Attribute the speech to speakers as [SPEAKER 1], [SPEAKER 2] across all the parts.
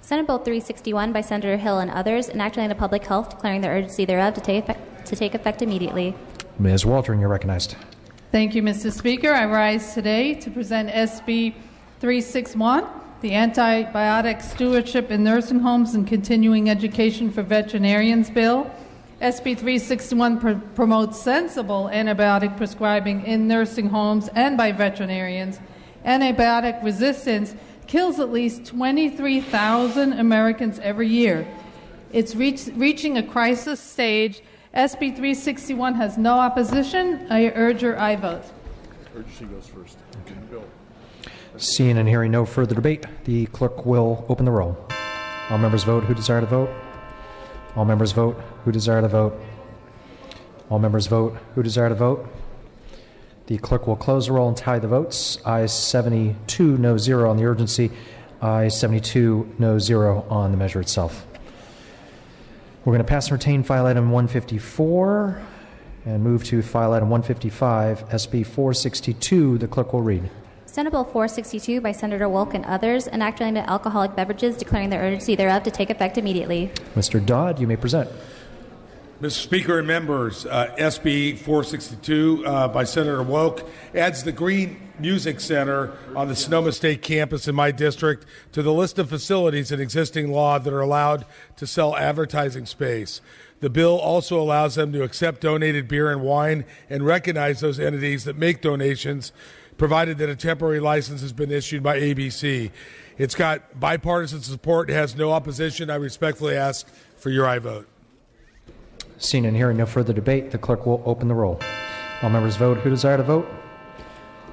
[SPEAKER 1] Senate Bill 361 by Senator Hill and others, enacting in the public health, declaring the urgency thereof to take effect immediately.
[SPEAKER 2] Ms. Waldron, you're recognized.
[SPEAKER 3] Thank you, Mr. Speaker. I rise today to present SB 361, the Antibiotic Stewardship in Nursing Homes and Continuing Education for Veterinarians Bill. SB 361 promotes sensible antibiotic prescribing in nursing homes and by veterinarians. Antibiotic resistance kills at least 23,000 Americans every year. It's reaching a crisis stage. SB 361 has no opposition. I urge your aye vote.
[SPEAKER 4] Urgency goes first. Okay. Bill.
[SPEAKER 2] Seeing and hearing no further debate, the clerk will open the roll. All members vote who desire to vote. All members vote who desire to vote. All members vote who desire to vote. The clerk will close the roll and tally the votes. Ayes 72, no 0 on the urgency. Ayes 72, no 0 on the measure itself. We're going to pass and retain file item 154 and move to file item 155, SB 462. The clerk will read.
[SPEAKER 1] Senate Bill 462 by Senator Wolk and others, enacting into alcoholic beverages, declaring the urgency thereof to take effect immediately.
[SPEAKER 2] Mr. Dodd, you may present.
[SPEAKER 5] Mr. Speaker and members, SB 462 by Senator Wolk adds the Green Music Center on the Sonoma State campus in my district to the list of facilities in existing law that are allowed to sell advertising space. The bill also allows them to accept donated beer and wine and recognize those entities that make donations, provided that a temporary license has been issued by ABC. It's got bipartisan support. It has no opposition. I respectfully ask for your aye vote.
[SPEAKER 2] Seeing and hearing no further debate, the clerk will open the roll. All members vote who desire to vote.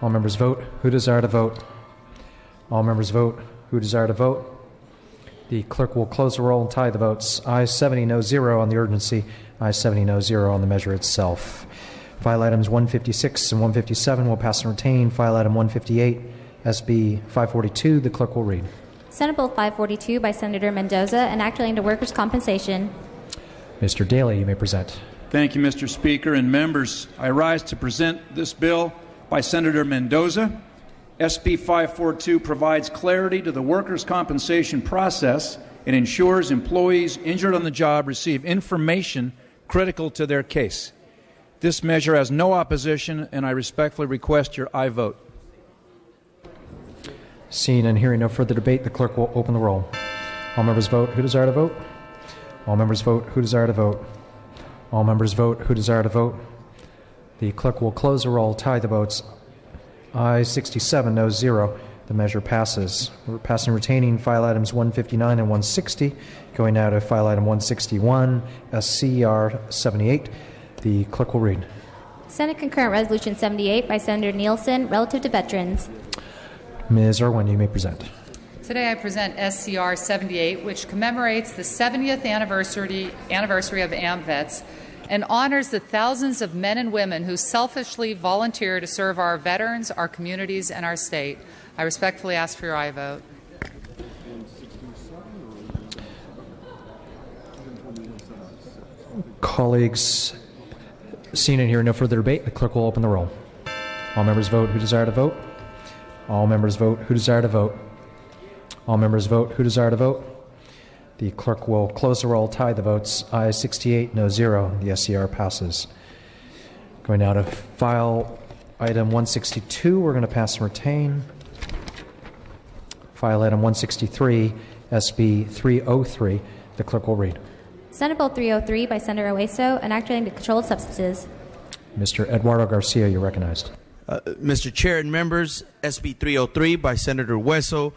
[SPEAKER 2] All members vote who desire to vote. All members vote who desire to vote. The clerk will close the roll and tally the votes. Ayes 70, no 0 on the urgency. Ayes 70, no 0 on the measure itself. File items 156 and 157 will pass and retain. File item 158, SB 542, the clerk will read.
[SPEAKER 1] Senate Bill 542 by Senator Mendoza, enacting into workers' compensation.
[SPEAKER 2] Mr. Daly, you may present.
[SPEAKER 6] Thank you, Mr. Speaker and members. I rise to present this bill by Senator Mendoza. SB 542 provides clarity to the workers' compensation process and ensures employees injured on the job receive information critical to their case. This measure has no opposition, and I respectfully request your aye vote.
[SPEAKER 2] Seeing and hearing no further debate, the clerk will open the roll. All members vote who desire to vote. All members vote who desire to vote. All members vote who desire to vote. The clerk will close the roll, tally the votes. Ayes 67, no 0. The measure passes. We're passing and retaining file items 159 and 160. Going now to file item 161, SCR 78. The clerk will read.
[SPEAKER 1] Senate Concurrent Resolution 78 by Senator Nielsen, relative to veterans.
[SPEAKER 2] Ms. Irwin, you may present.
[SPEAKER 7] Today I present SCR 78, which commemorates the 70th anniversary of AMVETS and honors the thousands of men and women who selfishly volunteer to serve our veterans, our communities, and our state. I respectfully ask for your aye vote.
[SPEAKER 2] Colleagues, seeing and hearing no further debate, the clerk will open the roll. All members vote who desire to vote. All members vote who desire to vote. All members vote who desire to vote. The clerk will close the roll, tally the votes. Ayes 68, no 0. The SCR passes. Going now to file item 162, we're going to pass and retain. File item 163, SB 303. The clerk will read.
[SPEAKER 1] Senate Bill 303 by Senator Oeso, enacting into controlled substances.
[SPEAKER 2] Mr. Eduardo Garcia, you're recognized.
[SPEAKER 8] Mr. Chair and members, SB 303 by Senator Hueso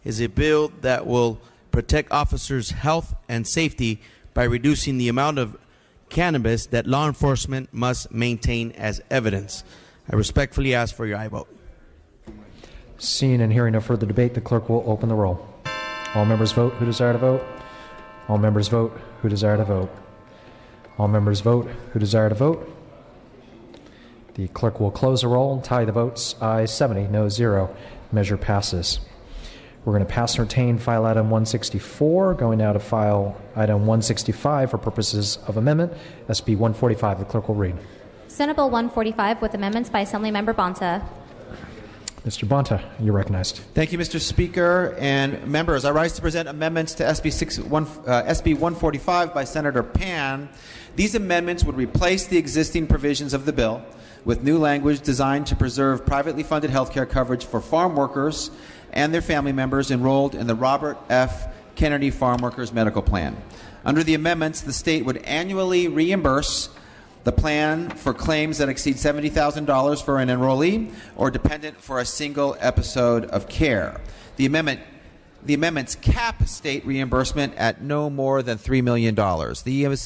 [SPEAKER 8] is a bill that will protect officers' health and safety by reducing the amount of cannabis that law enforcement must maintain as evidence. I respectfully ask for your aye vote.
[SPEAKER 2] Seeing and hearing no further debate, the clerk will open the roll. All members vote who desire to vote. All members vote who desire to vote. All members vote who desire to vote. The clerk will close the roll and tally the votes. Ayes 70, no 0. Measure passes. We're going to pass and retain file item 164, going now to file item 165 for purposes of amendment. SB 145, the clerk will read.
[SPEAKER 1] Senate Bill 145 with amendments by Assemblymember Bonta.
[SPEAKER 2] Mr. Bonta, you're recognized.
[SPEAKER 9] Thank you, Mr. Speaker and members. I rise to present amendments to SB 145 by Senator Pan. These amendments would replace the existing provisions of the bill with new language designed to preserve privately funded health care coverage for farm workers and their family members enrolled in the Robert F. Kennedy Farm Workers Medical Plan. Under the amendments, the state would annually reimburse the plan for claims that exceed $70,000 for an enrollee or dependent for a single episode of care. The amendments cap state reimbursement at no more than $3 million.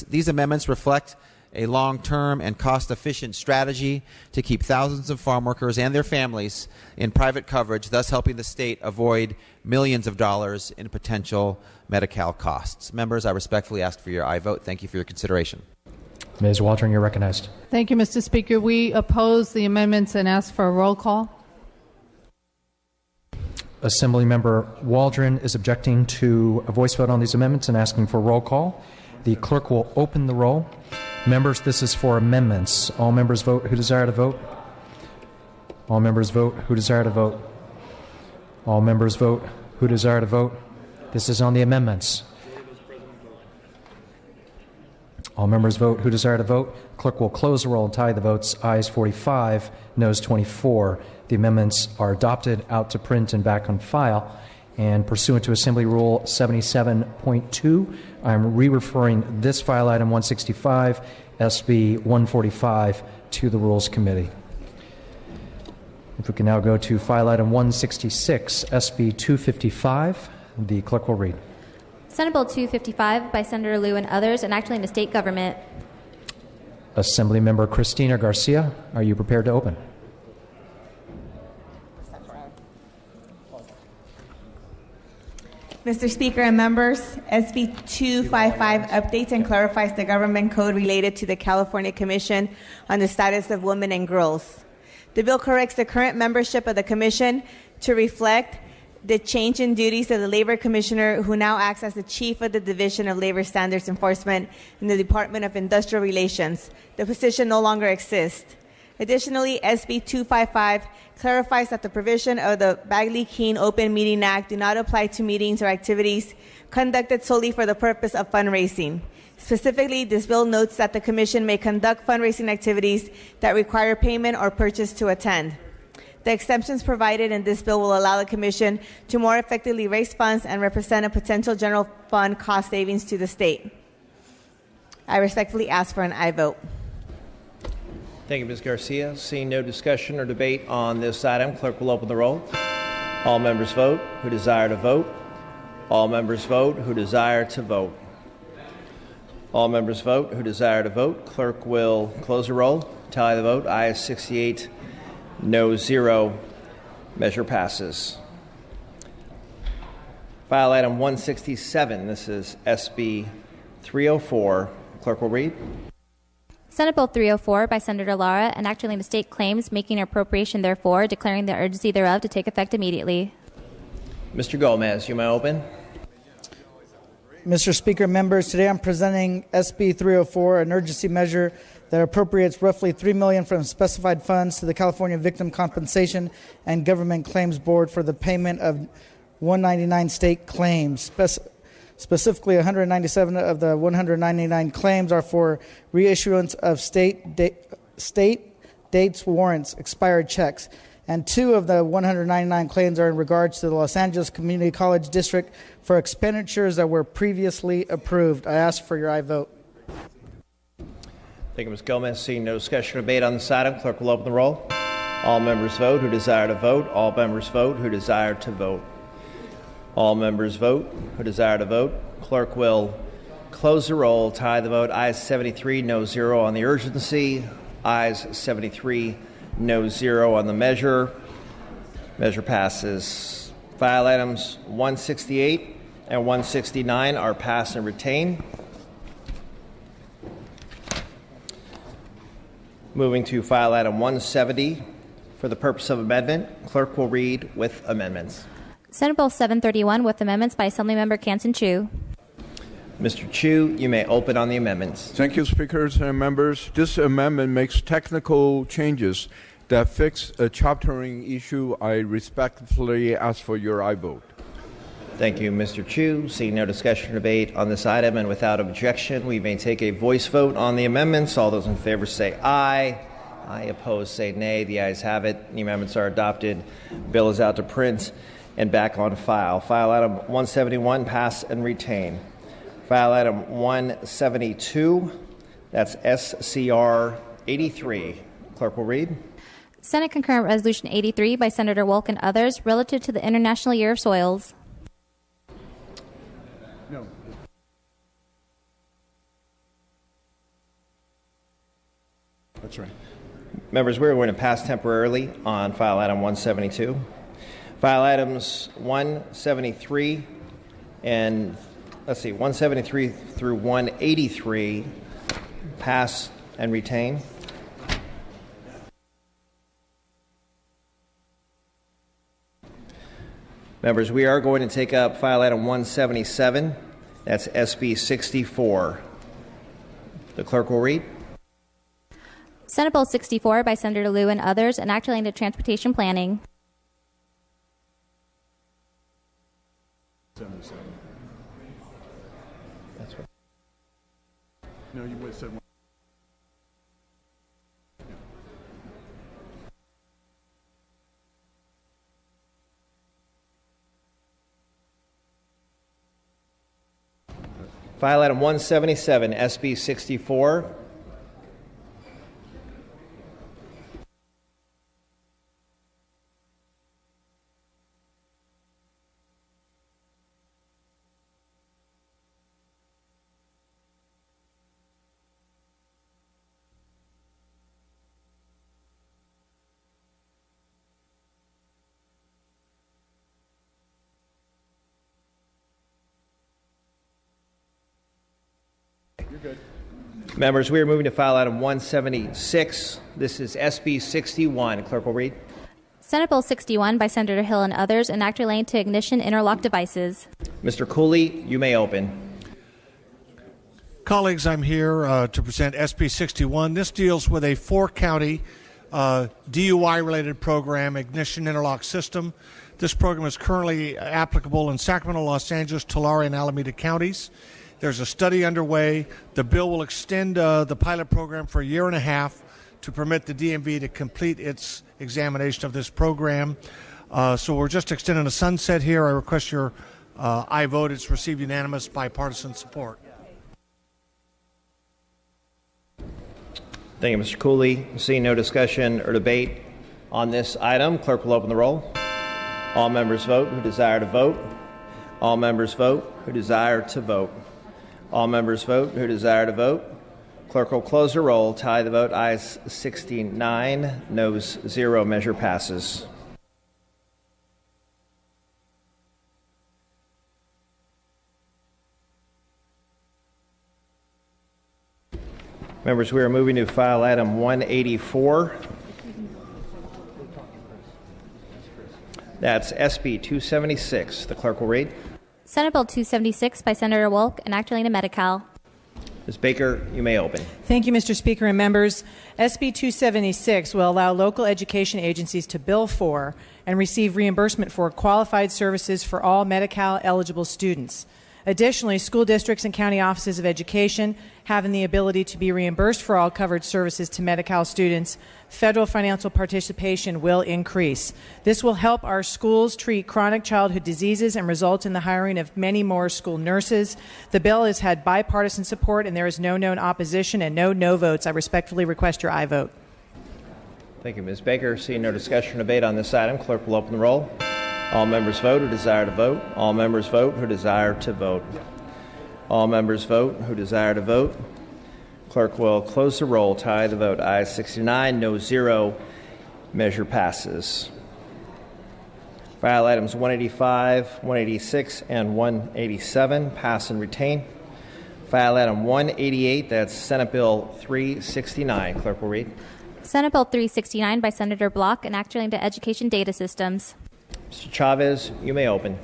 [SPEAKER 9] These amendments reflect a long-term and cost-efficient strategy to keep thousands of farm workers and their families in private coverage, thus helping the state avoid millions of dollars in potential Medi-Cal costs. Members, I respectfully ask for your aye vote. Thank you for your consideration.
[SPEAKER 2] Ms. Waldron, you're recognized.
[SPEAKER 3] Thank you, Mr. Speaker. We oppose the amendments and ask for a roll call.
[SPEAKER 2] Assemblymember Waldron is objecting to a voice vote on these amendments and asking for a roll call. The clerk will open the roll. Members, this is for amendments. All members vote who desire to vote. All members vote who desire to vote. All members vote who desire to vote. This is on the amendments. All members vote who desire to vote. Clerk will close the roll and tally the votes. Ayes 45, noes 24. The amendments are adopted, out to print and back on file. And pursuant to Assembly Rule 77.2, I'm re-referring this file item 165, SB 145, to the Rules Committee. If we can now go to file item 166, SB 255, the clerk will read.
[SPEAKER 1] Senate Bill 255 by Senator Liu and others, enacting the state government.
[SPEAKER 2] Assemblymember Cristina Garcia, are you prepared to open?
[SPEAKER 10] Mr. Speaker and members, SB 255 updates and clarifies the government code related to the California Commission on the Status of Women and Girls. The bill corrects the current membership of the Commission to reflect the change in duties of the Labor Commissioner, who now acts as the Chief of the Division of Labor Standards Enforcement in the Department of Industrial Relations. The position no longer exists. Additionally, SB 255 clarifies that the provision of the Bagley-Keene Open Meeting Act do not apply to meetings or activities conducted solely for the purpose of fundraising. Specifically, this bill notes that the Commission may conduct fundraising activities that require payment or purchase to attend. The exemptions provided in this bill will allow the Commission to more effectively raise funds and represent a potential general fund cost savings to the state. I respectfully ask for an aye vote.
[SPEAKER 11] Thank you, Ms. Garcia. Seeing no discussion or debate on this item, clerk will open the roll. All members vote who desire to vote. All members vote who desire to vote. All members vote who desire to vote. Clerk will close the roll, tally the vote. Ayes 68, no 0. Measure passes. File item 167. This is SB 304. Clerk will read.
[SPEAKER 1] Senate Bill 304 by Senator Lara, enacting the state claims, making an appropriation therefore, declaring the urgency thereof to take effect immediately.
[SPEAKER 11] Mr. Gomez, you may open.
[SPEAKER 12] Mr. Speaker, members, today I'm presenting SB 304, an urgency measure that appropriates roughly $3 million from specified funds to the California Victim Compensation and Government Claims Board for the payment of 199 state claims. Specifically, 197 of the 199 claims are for reissuance of state dates warrants, expired checks, and 2 of the 199 claims are in regards to the Los Angeles Community College District for expenditures that were previously approved. I ask for your aye vote.
[SPEAKER 11] Thank you, Ms. Gomez. Seeing no discussion or debate on this item, clerk will open the roll. All members vote who desire to vote. All members vote who desire to vote. All members vote who desire to vote. Clerk will close the roll, tie the vote. Ayes 73, no 0 on the urgency. Ayes 73, no 0 on the measure. Measure passes. File items 168 and 169 are passed and retained. Moving to file item 170 for the purpose of amendment. Clerk will read with amendments.
[SPEAKER 1] Senate Bill 731 with amendments by Assemblymember Canson Chu.
[SPEAKER 11] Mr. Chu, you may open on the amendments.
[SPEAKER 13] Thank you, speakers and members. This amendment makes technical changes that fix a chaptering issue, I respectfully ask for your aye vote.
[SPEAKER 11] Thank you, Mr. Chu. Seeing no discussion or debate on this item and without objection, we may take a voice vote on the amendments. All those in favor say aye. Aye. Opposed say nay. The ayes have it. The amendments are adopted. Bill is out to print and back on file. File item 171, pass and retain. File item 172, that's SCR 83. Clerk will read.
[SPEAKER 1] Senate Concurrent Resolution 83 by Senator Wolk and others relative to the International Year of Soils.
[SPEAKER 4] No. That's right.
[SPEAKER 11] Members, we're going to pass temporarily on file item 172. File items 173 and 173 through 183 pass and retain. Members, we are going to take up file item 177. That's SB 64. The clerk will read.
[SPEAKER 1] Senate Bill 64 by Senator Liu and others, and act relating to transportation planning.
[SPEAKER 4] 77. That's right. No, you would have said one.
[SPEAKER 11] File item 177, SB 64. Members, we are moving to file item 176. This is SB 61. Clerk will read.
[SPEAKER 1] Senate Bill 61 by Senator Hill and others, and act relating to ignition interlock devices.
[SPEAKER 11] Mr. Cooley, you may open.
[SPEAKER 14] Colleagues, I'm here to present SB 61. This deals with a four-county DUI-related program, ignition interlock system. This program is currently applicable in Sacramento, Los Angeles, Tulare, and Alameda counties. There's a study underway. The bill will extend the pilot program for a year and a half to permit the DMV to complete its examination of this program. So we're just extending a sunset here. I request your aye vote. It's received unanimous bipartisan support.
[SPEAKER 11] Thank you, Mr. Cooley. Seeing no discussion or debate on this item, clerk will open the roll. All members vote who desire to vote. All members vote who desire to vote. All members vote who desire to vote. Clerk will close the roll. Tally the vote. Ayes 69, noes 0. Measure passes. Members, we are moving to file item 184. That's SB 276. The clerk will read.
[SPEAKER 1] Senate Bill 276 by Senator Wolk, and act relating to Medi-Cal.
[SPEAKER 11] Ms. Baker, you may open.
[SPEAKER 15] Thank you, Mr. Speaker and members. SB 276 will allow local education agencies to bill for and receive reimbursement for qualified services for all Medi-Cal eligible students. Additionally, school districts and county offices of education having the ability to be reimbursed for all covered services to Medi-Cal students, federal financial participation will increase. This will help our schools treat chronic childhood diseases and result in the hiring of many more school nurses. The bill has had bipartisan support, and there is no known opposition and no votes. I respectfully request your aye vote.
[SPEAKER 11] Thank you, Ms. Baker. Seeing no discussion or debate on this item, clerk will open the roll. All members vote who desire to vote. All members vote who desire to vote. All members vote who desire to vote. Clerk will close the roll. Tally the vote. Ayes 69, no 0. Measure passes. File items 185, 186, and 187 pass and retain. File item 188, that's Senate Bill 369. Clerk will read.
[SPEAKER 1] Senate Bill 369 by Senator Block, and act relating to education data systems.
[SPEAKER 11] Mr. Chavez, you may open.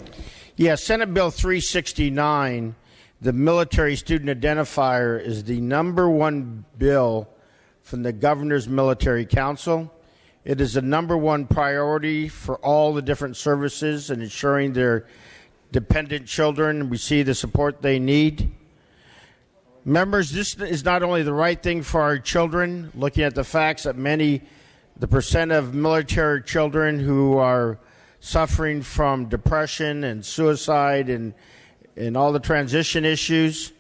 [SPEAKER 16] Yes, Senate Bill 369, the military student identifier, is the #1 bill from the Governor's Military Council. It is the number one priority for all the different services in ensuring their dependent children receive the support they need. Members, this is not only the right thing for our children, looking at the facts that the percent of military children who are suffering from depression and suicide and all the transition issues.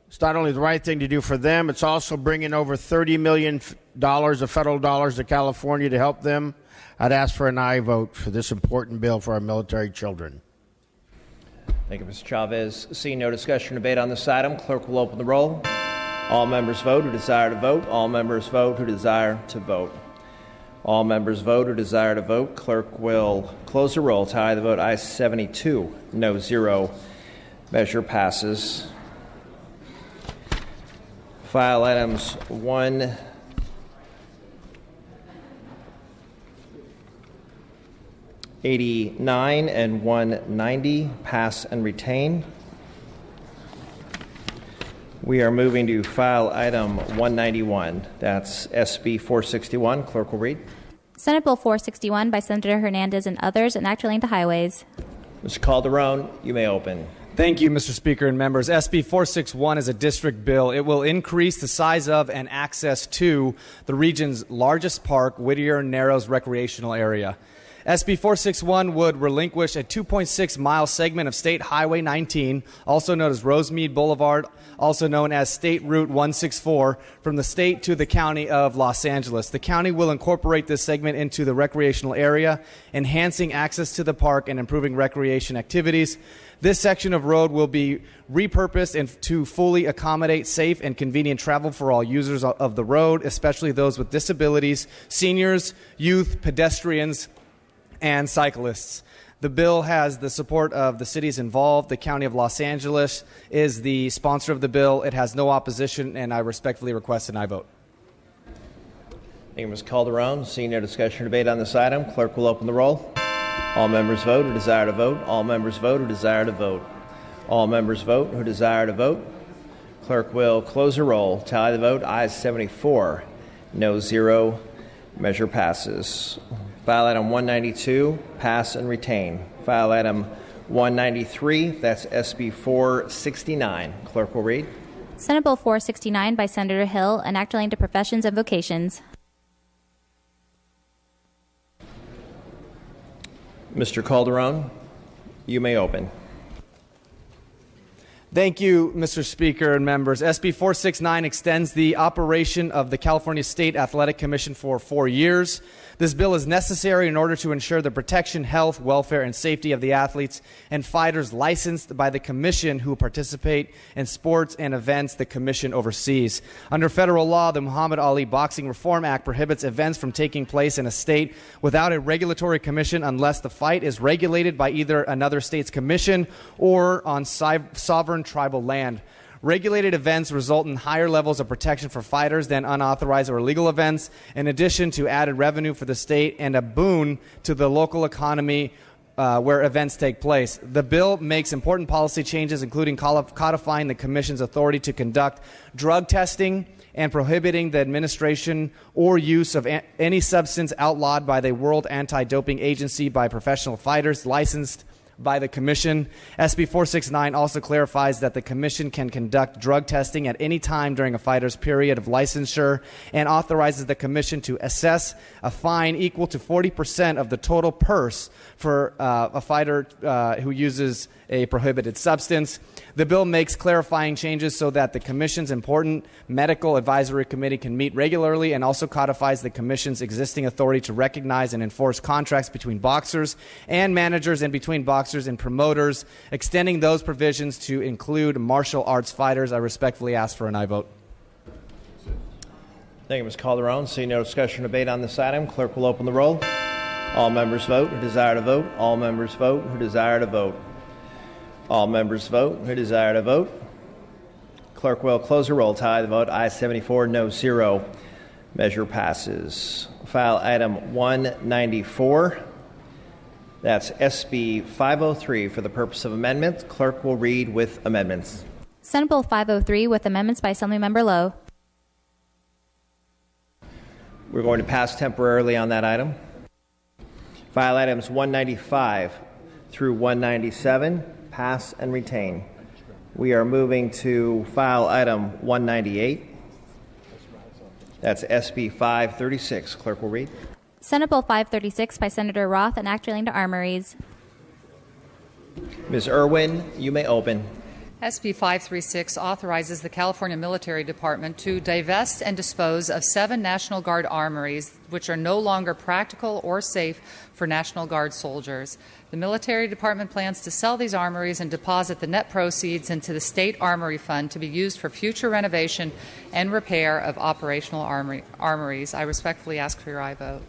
[SPEAKER 16] It's not only the right thing to do for them, it's also bringing over $30 million of federal dollars to California to help them. I'd ask for an aye vote for this important bill for our military children.
[SPEAKER 11] Thank you, Mr. Chavez. Seeing no discussion or debate on this item, clerk will open the roll. All members vote who desire to vote. All members vote who desire to vote. All members vote who desire to vote. Clerk will close the roll. Tally the vote. Ayes 72, no 0. Measure passes. File items 189 and 190 pass and retain. We are moving to file item 191. That's SB 461. Clerk will read.
[SPEAKER 1] Senate Bill 461 by Senator Hernandez and others, enacting to highways.
[SPEAKER 11] Mr. Calderon, you may open.
[SPEAKER 17] Thank you, Mr. Speaker and members. SB 461 is a district bill. It will increase the size of and access to the region's largest park, Whittier Narrows Recreational Area. SB 461 would relinquish a 2.6-mile segment of State Highway 19, also known as Rosemead Boulevard, also known as State Route 164, from the state to the county of Los Angeles. The county will incorporate this segment into the recreational area, enhancing access to the park and improving recreation activities. This section of road will be repurposed and to fully accommodate safe and convenient travel for all users of the road, especially those with disabilities, seniors, youth, pedestrians, and cyclists. The bill has the support of the cities involved. The County of Los Angeles is the sponsor of the bill. It has no opposition, and I respectfully request an aye vote.
[SPEAKER 11] Thank you, Mr. Calderon. Seeing no discussion or debate on this item, clerk will open the roll. All members vote who desire to vote. All members vote who desire to vote. All members vote who desire to vote. Clerk will close the roll. Tally the vote. Ayes 74, no 0. Measure passes. File item 192, pass and retain. File item 193, that's SB 469. Clerk will read.
[SPEAKER 1] Senate Bill 469 by Senator Hill, enacting to professions and vocations.
[SPEAKER 11] Mr. Calderon, you may open.
[SPEAKER 17] Thank you, Mr. Speaker and members. SB 469 extends the operation of the California State Athletic Commission for 4 years. This bill is necessary in order to ensure the protection, health, welfare, and safety of the athletes and fighters licensed by the commission who participate in sports and events the commission oversees. Under federal law, the Muhammad Ali Boxing Reform Act prohibits events from taking place in a state without a regulatory commission unless the fight is regulated by either another state's commission or on sovereign tribal land. Regulated events result in higher levels of protection for fighters than unauthorized or illegal events, in addition to added revenue for the state and a boon to the local economy where events take place. The bill makes important policy changes, including codifying the Commission's authority to conduct drug testing and prohibiting the administration or use of any substance outlawed by the World Anti-Doping Agency by professional fighters licensed by the Commission. SB 469 also clarifies that the Commission can conduct drug testing at any time during a fighter's period of licensure and authorizes the Commission to assess a fine equal to 40% of the total purse for a fighter who uses a prohibited substance. The bill makes clarifying changes so that the Commission's important medical advisory committee can meet regularly and also codifies the Commission's existing authority to recognize and enforce contracts between boxers and managers and between boxers and promoters, extending those provisions to include martial arts fighters. I respectfully ask for an aye vote.
[SPEAKER 11] Thank you, Mr. Calderon. Seeing no discussion or debate on this item, clerk will open the roll. All members vote who desire to vote. All members vote who desire to vote. All members vote who desire to vote. Clerk will close the roll. Tally the vote. Ayes 74, no 0. Measure passes. File item 194. That's SB 503 for the purpose of amendments. Clerk will read with amendments.
[SPEAKER 1] Senate Bill 503 with amendments by Assemblymember Lowe.
[SPEAKER 11] We're going to pass temporarily on that item. File items 195 through 197, pass and retain. We are moving to file item 198. That's SB 536. Clerk will read.
[SPEAKER 1] Senate Bill 536 by Senator Roth, an act relating to armories.
[SPEAKER 11] Ms. Irwin, you may open.
[SPEAKER 7] SB 536 authorizes the California Military Department to divest and dispose of 7 National Guard armories which are no longer practical or safe for National Guard soldiers. The Military Department plans to sell these armories and deposit the net proceeds into the State Armory Fund to be used for future renovation and repair of operational armories. I respectfully ask for your aye vote.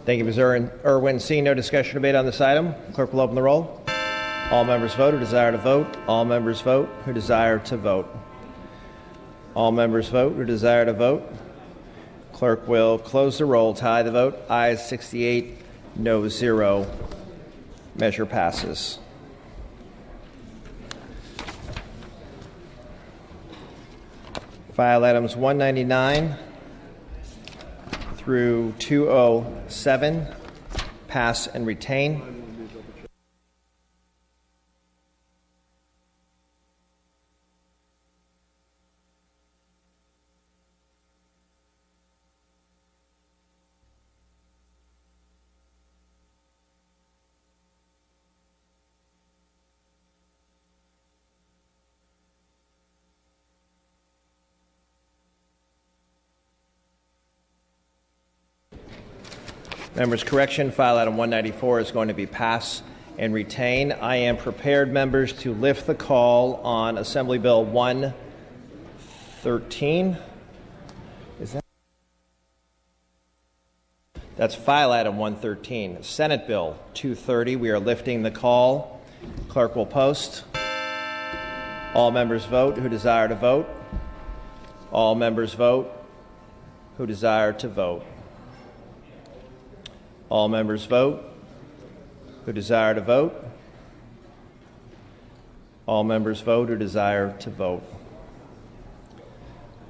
[SPEAKER 11] Thank you, Ms. Irwin. Seeing no discussion or debate on this item, clerk will open the roll. All members vote who desire to vote. All members vote who desire to vote. All members vote who desire to vote. Clerk will close the roll, tie the vote. Ayes 68, no 0. Measure passes. File items 199 through 207, pass and retain. Members, correction, file item 194 is going to be pass and retain. I am prepared, members, to lift the call on Assembly Bill 113. That's file item 113. Senate Bill 230, we are lifting the call. Clerk will post. All members vote who desire to vote. All members vote who desire to vote. All members vote who desire to vote. All members vote who desire to vote.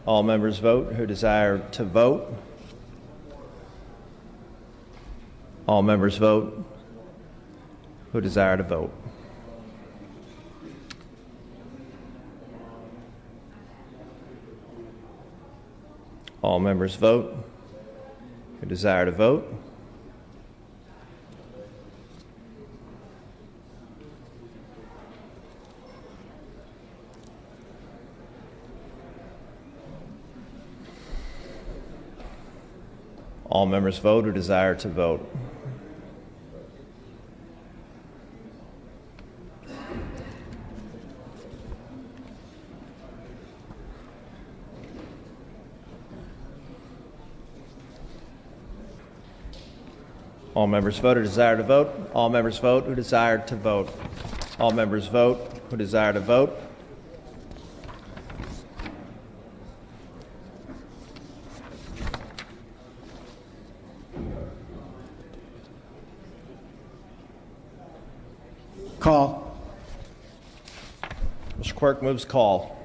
[SPEAKER 11] All members vote who desire to vote. All members vote who desire to vote. All members vote who desire to vote. All members vote who desire to vote. All members vote who desire to vote. All members vote who desire to vote. All members vote who desire to vote.
[SPEAKER 18] Call.
[SPEAKER 11] Mr. Clerk moves call.